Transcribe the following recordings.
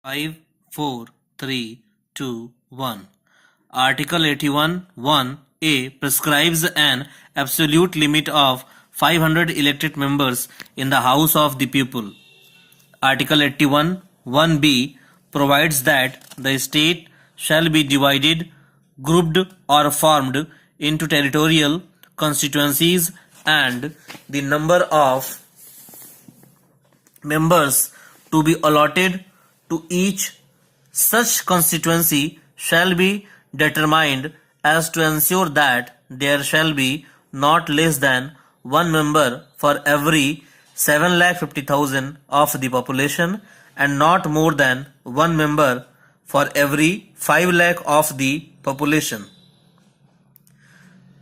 5, 4, 3, 2, 1. Article 81(1)(a) prescribes an absolute limit of 500 elected members in the House of the People. Article 81(1)(b) provides that the state shall be divided, grouped or formed into territorial constituencies, and the number of members to be allotted to each such constituency shall be determined as to ensure that there shall be not less than one member for every 7,50,000 of the population and not more than one member for every 5 lakh of the population.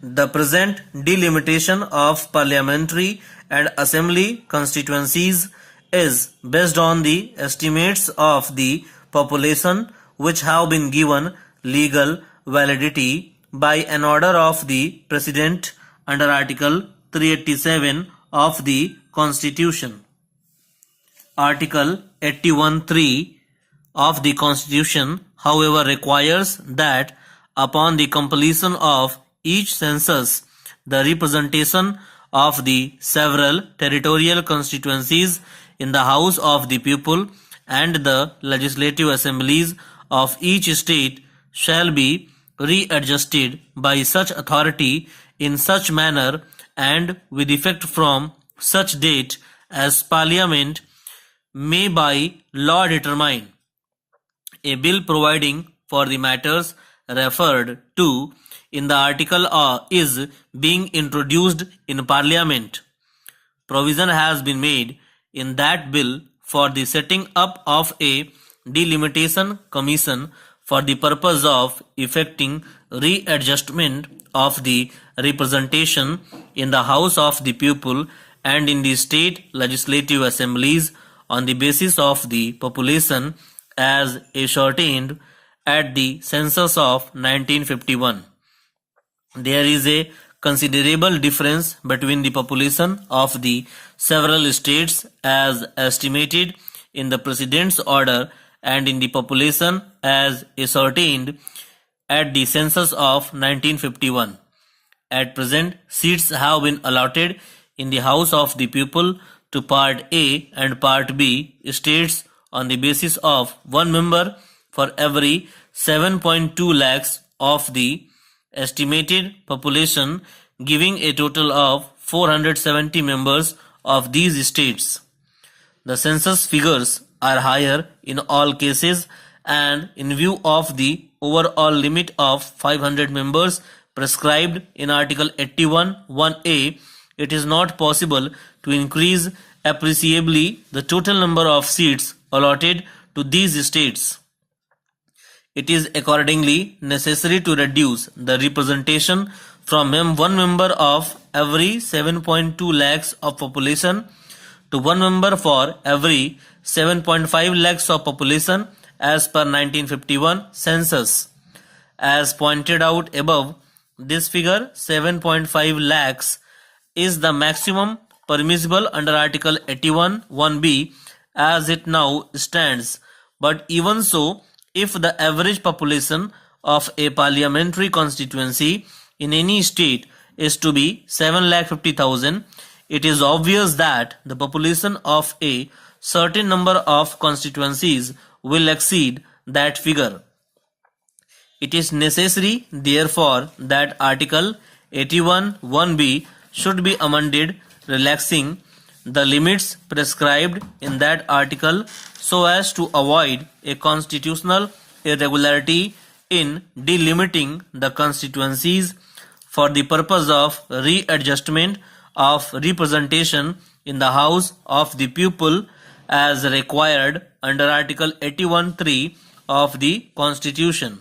The present delimitation of parliamentary and assembly constituencies is based on the estimates of the population which have been given legal validity by an order of the President under Article 387 of the Constitution. Article 81(3) of the Constitution, however, requires that upon the completion of each census, the representation of the several territorial constituencies in the House of the People and the legislative assemblies of each state shall be readjusted by such authority in such manner and with effect from such date as Parliament may by law determine. A bill providing for the matters referred to in the article is being introduced in Parliament. Provision has been made in that bill for the setting up of a delimitation commission for the purpose of effecting readjustment of the representation in the House of the People and in the state legislative assemblies on the basis of the population as ascertained at the census of 1951. There is a considerable difference between the population of the several states as estimated in the President's order and in the population as ascertained at the census of 1951. At present, seats have been allotted in the House of the People to Part A and Part B states on the basis of one member for every 7.2 lakhs of the estimated population, giving a total of 470 members of these states. The census figures are higher in all cases, and in view of the overall limit of 500 members prescribed in Article 81(1)(a), it is not possible to increase appreciably the total number of seats allotted to these states. It is accordingly necessary to reduce the representation from one member of every 7.2 lakhs of population to one member for every 7.5 lakhs of population as per 1951 census. As pointed out above, this figure 7.5 lakhs is the maximum permissible under Article 81(1)(b) as it now stands, but even so, if the average population of a parliamentary constituency in any state is to be 7,50,000, it is obvious that the population of a certain number of constituencies will exceed that figure. It is necessary, therefore, that Article 81(1)(b) should be amended, relaxing the limits prescribed in that article so as to avoid a constitutional irregularity in delimiting the constituencies for the purpose of readjustment of representation in the House of the People as required under Article 81(3) of the Constitution.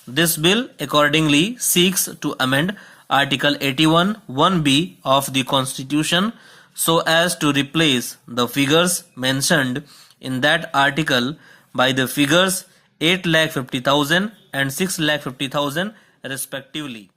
This bill accordingly seeks to amend Article 81(1)(b) of the Constitution so as to replace the figures mentioned in that article by the figures 8,50,000 and 6,50,000 respectively.